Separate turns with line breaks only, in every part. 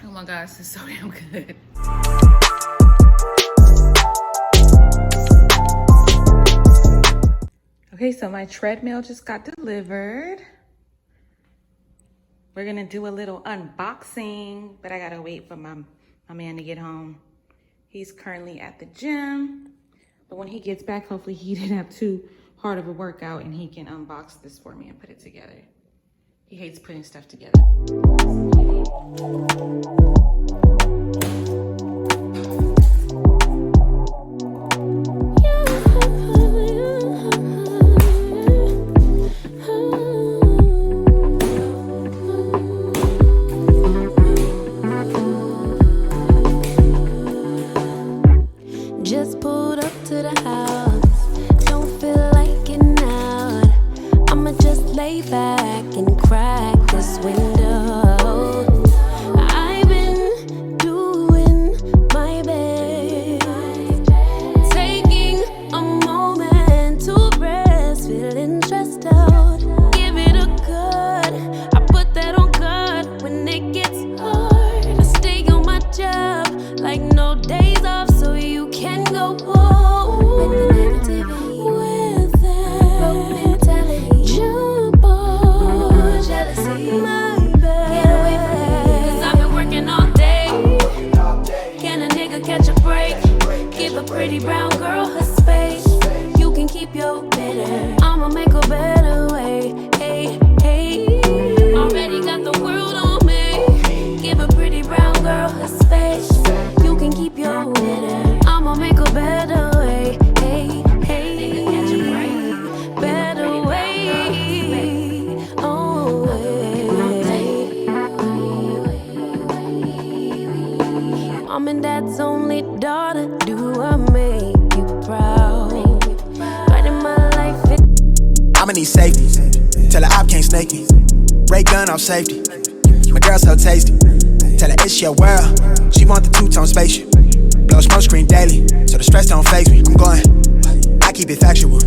Oh my gosh, this is so damn good. Okay, so my treadmill just got delivered. We're gonna do a little unboxing, but I gotta wait for my man to get home. He's currently at the gym, but when he gets back, hopefully he didn't have too hard of a workout and he can unbox this for me and put it together. He hates putting stuff together.
Just pulled up to the house, don't feel like getting out. I'ma just lay back and crack this window. I've been doing my best, taking a moment to rest, feeling stressed out. Give it a good, I put that on God when it gets hard. I stay on my job like no days off, so you can go home with the negativity, with that broke mentality. Jump on jealousy, my bad. Get away from me, 'cause I've been working all day. Can a nigga catch a break? Give a pretty brown girl her space. You can keep your bitter, I'ma make a better way. Hey, hey, already got the world on me. Give a pretty brown girl her space. You can keep your bitter, I'ma make a better way. Hey, hey, better way. Oh, Mom and Dad's only daughter, do I make you proud? Right in my life,
I'ma need safety, tell her I can't snake me. Ray gun off safety, my girl so tasty. Tell her it's your world, she want the two-tone spaceship. Blow smoke screen daily, so the stress don't faze me. I'm going, I keep it factual.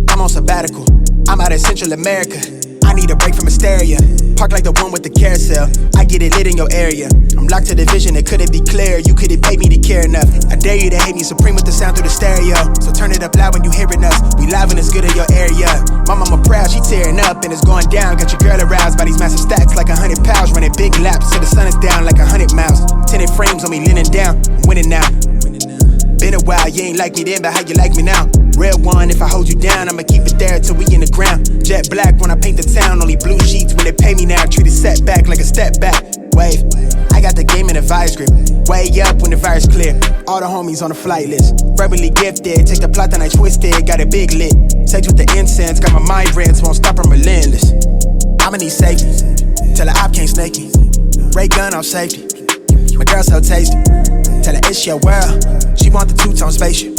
I'm on sabbatical, I'm out in Central America. I need a break from hysteria. Park like the one with the carousel. I get it lit in your area. I'm locked to the vision, it couldn't be clear. You couldn't pay me to care enough. I dare you to hate me supreme with the sound through the stereo. So turn it up loud when you hearing us. We live and it's good in your area. My mama proud, she tearing up and it's going down. Got your girl aroused by these massive stacks like 100 pounds. Running big laps till the sun is down like 100 miles. Tinted frames on me leaning down. I'm winning now. Been a while, you ain't like me then, but how you like me now? Real one, if I hold you down, I'ma keep it there till we in the ground. Jet black when I paint the town, only blue sheets when they pay me now. Treat it setback like a step back. Wave, I got the game in a vice grip. Way up when the virus clear. All the homies on the flight list. Verbally gifted, take the plot and I twist it. Got it big lit. Sex with the incense, got my mind rents, won't stop, I'm relentless. I'ma need safety, tell her I can't snake me. Ray gun off safety, my girl so tasty. Tell her it's your world, she want the two-tone spaceship.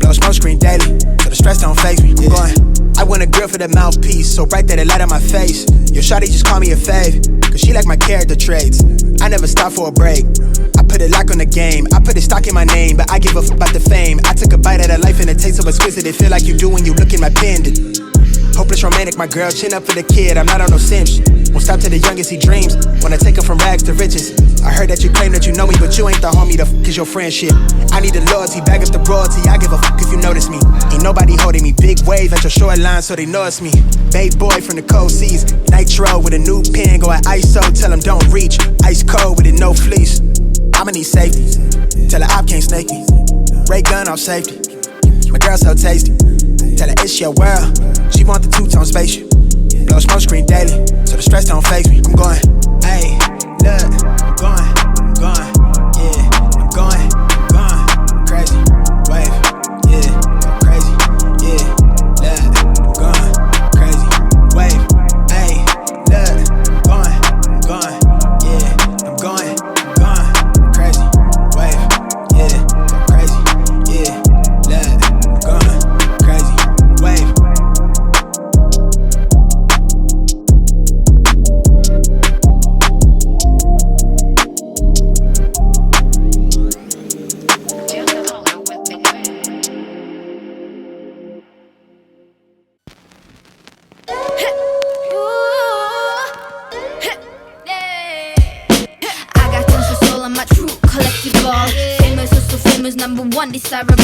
Blow smoke screen daily, so the stress don't faze me. I'm going, I want a girl for the mouthpiece, so bright that it light on my face. Your shawty just call me a fave, cause she like my character traits. I never stop for a break, I put a lock on the game. I put a stock in my name, but I give a f about the fame. I took a bite of that life and it tastes so exquisite. It feel like you do when you look in my pendant. Hopeless romantic, my girl, chin up for the kid. I'm not on no simps. Won't stop till the youngest he dreams. Wanna take him from rags to riches. I heard that you claim that you know me, but you ain't the homie, the f is your friendship. I need the loyalty, bag up the royalty. I give a f if you notice me. Ain't nobody holding me. Big wave at your shoreline, so they know it's me. Babe boy from the cold seas. Nitro with a new pen, go at ISO, tell him don't reach. Ice cold with it, no fleece. I'ma need safety, tell her I can't snake me. Ray gun off safety, my girl so tasty. Tell her it's your world, she want the two-tone spaceship. Blow smoke screen daily, so the stress don't faze me. I'm going, hey, look, I'm going, yeah, I'm going, crazy, wave, yeah, crazy, yeah, look, I'm going, crazy, wave, hey, look, I'm going, yeah, I'm going, crazy, wave, yeah, crazy, yeah, look, I'm going, crazy, wave.
number one desirable.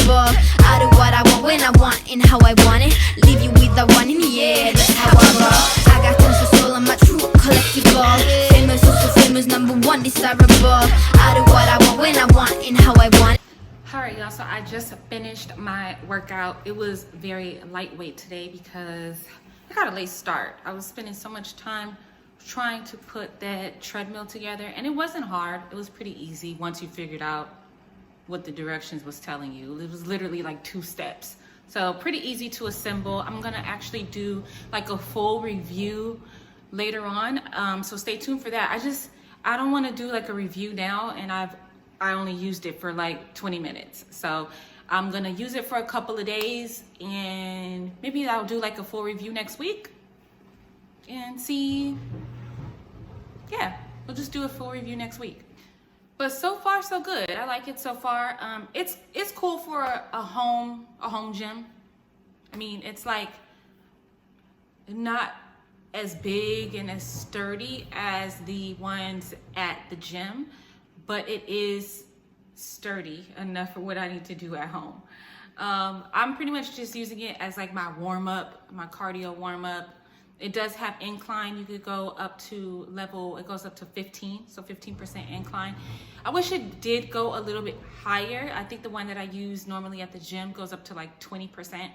I do what I want when I want and how I want it. Leave you with the one in the air, that's how I roll. I got tons of soul, I'm a true collectible. Famous, so famous, number one desirable. I do what I want when I want and how I want it.
Alright y'all, so I just finished my workout. It was very lightweight today because I got a late start. I was spending so much time trying to put that treadmill together, and it wasn't hard. It was pretty easy once you figured out what the directions was telling you. It was literally like 2 steps. So pretty easy to assemble. I'm gonna actually do like a full review later on. So stay tuned for that. I don't wanna do like a review now, and I only used it for like 20 minutes. So I'm gonna use it for a couple of days, and maybe I'll do like a full review next week and see. Yeah, we'll just do a full review next week. But so far so good. I like it so far. It's cool for a home gym. I mean, it's like not as big and as sturdy as the ones at the gym, but it is sturdy enough for what I need to do at home. I'm pretty much just using it as like my warm-up, my cardio warm-up. It does have incline. You could go up to level, it goes up to 15, so 15% incline. I wish it did go a little bit higher. I think the one that I use normally at the gym goes up to like 20%,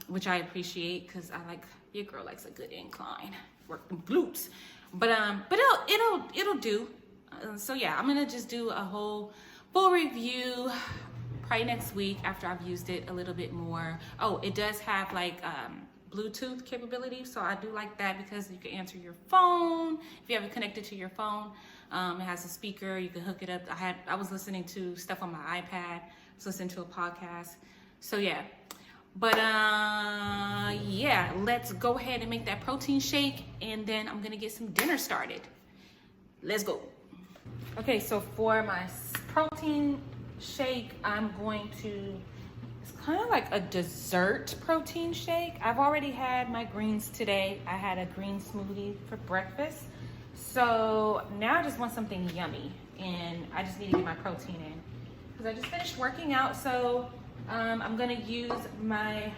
which I appreciate because I like, your girl likes a good incline, work them glutes. But it'll do. So yeah, I'm gonna just do a whole full review probably next week after I've used it a little bit more. Oh, it does have like Bluetooth capability, so I do like that because you can answer your phone if you have it connected to your phone. It has a speaker, you can hook it up. I was listening to stuff on my iPad, I was listening to a podcast. So yeah, but yeah, let's go ahead and make that protein shake, and then I'm gonna get some dinner started. Let's go. Okay, so for my protein shake, I'm going to, it's kind of like a dessert protein shake. I've already had my greens today. I had a green smoothie for breakfast. So now I just want something yummy, and I just need to get my protein in because I just finished working out. So I'm gonna use my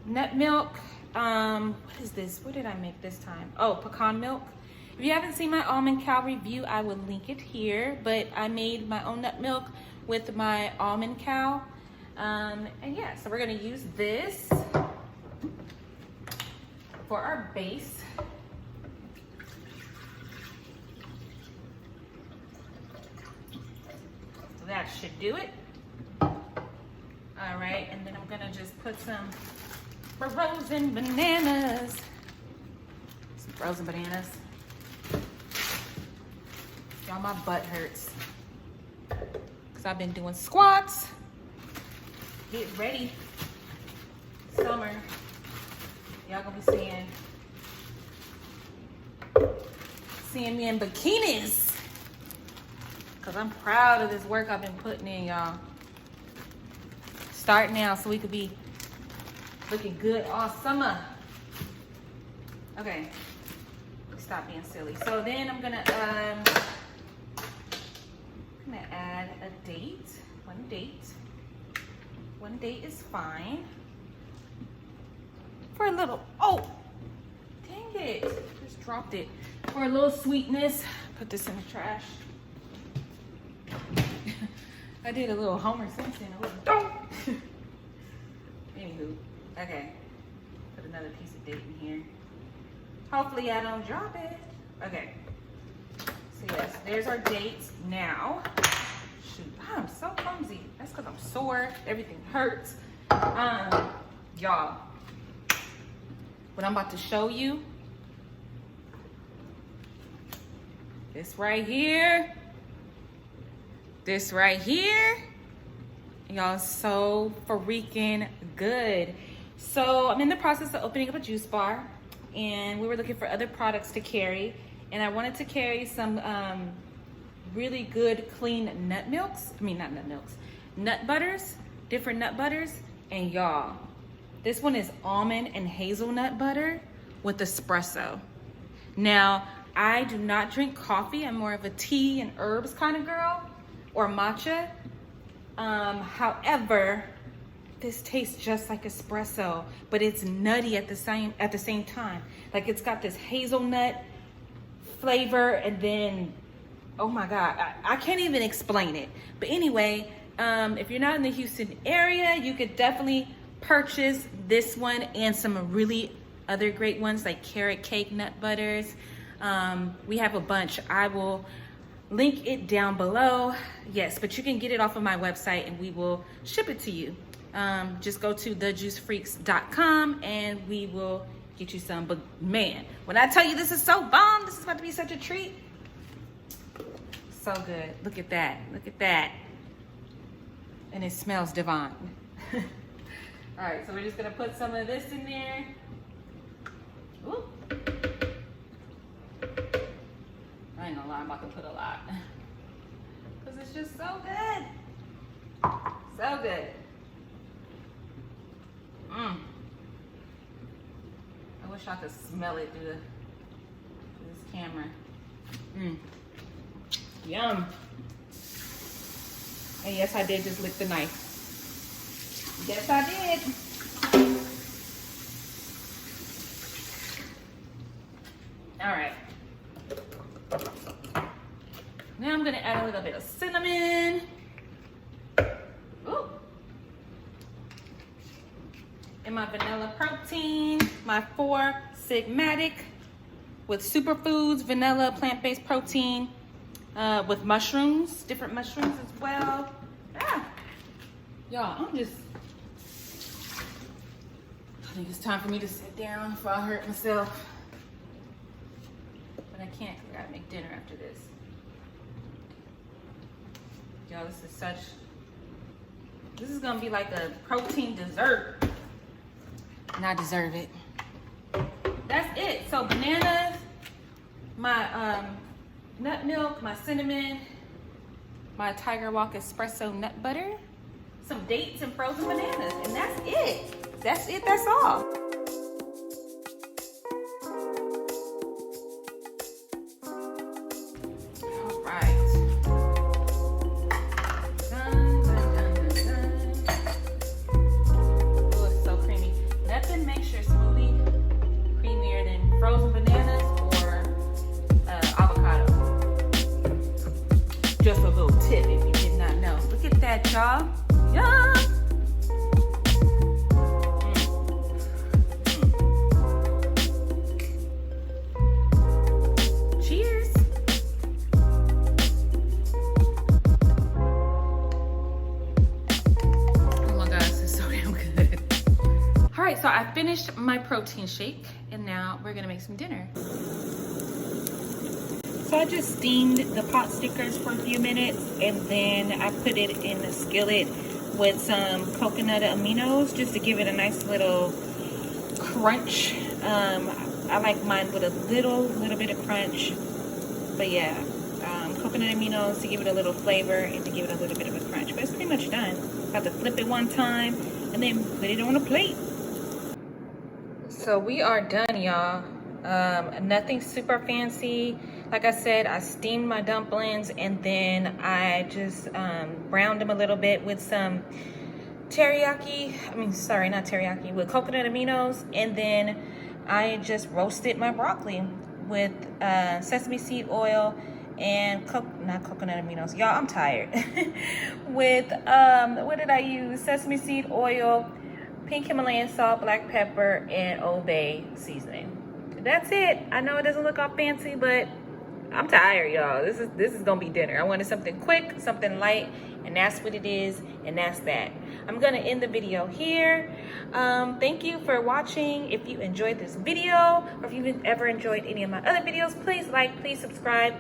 nut milk. What is this? What did I make this time? Oh, pecan milk. If you haven't seen my almond cow review, I will link it here, but I made my own nut milk with my almond cow. And yeah, so we're gonna use this for our base. So that should do it. All right, and then I'm gonna just put some frozen bananas. Some frozen bananas. Y'all, my butt hurts because I've been doing squats. Get ready. Summer. Y'all gonna be seeing me in bikinis because I'm proud of this work I've been putting in, y'all. Start now so we could be looking good all summer. Okay, stop being silly. So then I'm gonna add a date. One date is fine. For a little, oh, dang it, just dropped it. For a little sweetness, put this in the trash. I did a little Homer Simpson, Anywho, okay, put another piece of date in here. Hopefully I don't drop it. Okay, so yes, there's our dates now. Shoot, I'm so clumsy. That's because I'm sore. Everything hurts. Y'all, what I'm about to show you, this right here, y'all, so freaking good. So I'm in the process of opening up a juice bar, and we were looking for other products to carry, and I wanted to carry some really good clean nut butters, different nut butters. And y'all, this one is almond and hazelnut butter with espresso. Now, I do not drink coffee. I'm more of a tea and herbs kind of girl, or matcha. However, this tastes just like espresso, but it's nutty at the same time. Like it's got this hazelnut flavor, and then, oh my God, I can't even explain it. But anyway, if you're not in the Houston area, you could definitely purchase this one and some really other great ones like carrot cake nut butters. We have a bunch. I will link it down below. Yes, but you can get it off of my website and we will ship it to you. Just go to thejuicefreaks.com and we will get you some. But man, when I tell you this is so bomb, this is about to be such a treat. So good. Look at that. Look at that. And it smells divine. All right, so we're just gonna put some of this in there. Ooh. I ain't gonna lie, I'm about to put a lot. Because it's just so good. So good. I wish I could smell it through this camera. Yum. And yes, I did just lick the knife. Yes, I did. All right. Now I'm gonna add a little bit of cinnamon. Ooh. And my vanilla protein, my 4 Sigmatic with superfoods, vanilla, plant-based protein, with mushrooms, different mushrooms as well. Y'all, I think it's time for me to sit down before I hurt myself. But I can't, because I gotta make dinner after this. Y'all, this is gonna be like a protein dessert. And I deserve it. That's it. So bananas, my nut milk, my cinnamon, my Tiger Walk Espresso nut butter, some dates and frozen bananas, and that's it. That's it, that's all. All right. Done, done, done, done, done. Oh, it's so creamy. Nothing makes your smoothie creamier than frozen bananas or avocado. Just a little tip if you did not know. Look at that, y'all. Yum! So I finished my protein shake and now we're gonna make some dinner. So I just steamed the pot stickers for a few minutes and then I put it in the skillet with some coconut aminos just to give it a nice little crunch. I like mine with a little bit of crunch, but yeah, coconut aminos to give it a little flavor and to give it a little bit of a crunch. But it's pretty much done. Got to flip it one time and then put it on a plate. So we are done, y'all. Nothing super fancy. Like I said, I steamed my dumplings and then I just browned them a little bit with some with coconut aminos. And then I just roasted my broccoli with sesame seed oil and not coconut aminos. Y'all, I'm tired. With, what did I use? Sesame seed oil, pink Himalayan salt, black pepper, and Old Bay seasoning. That's it. I know it doesn't look all fancy, but I'm tired, y'all. This is gonna be dinner. I wanted something quick, something light, and that's what it is, and that's that. I'm gonna end the video here. Thank you for watching. If you enjoyed this video, or if you've ever enjoyed any of my other videos, please like, please subscribe.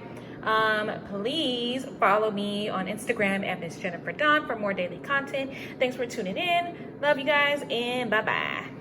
Please follow me on Instagram at Miss Jennifer Dawn for more daily content. Thanks for tuning in. Love you guys, and bye-bye.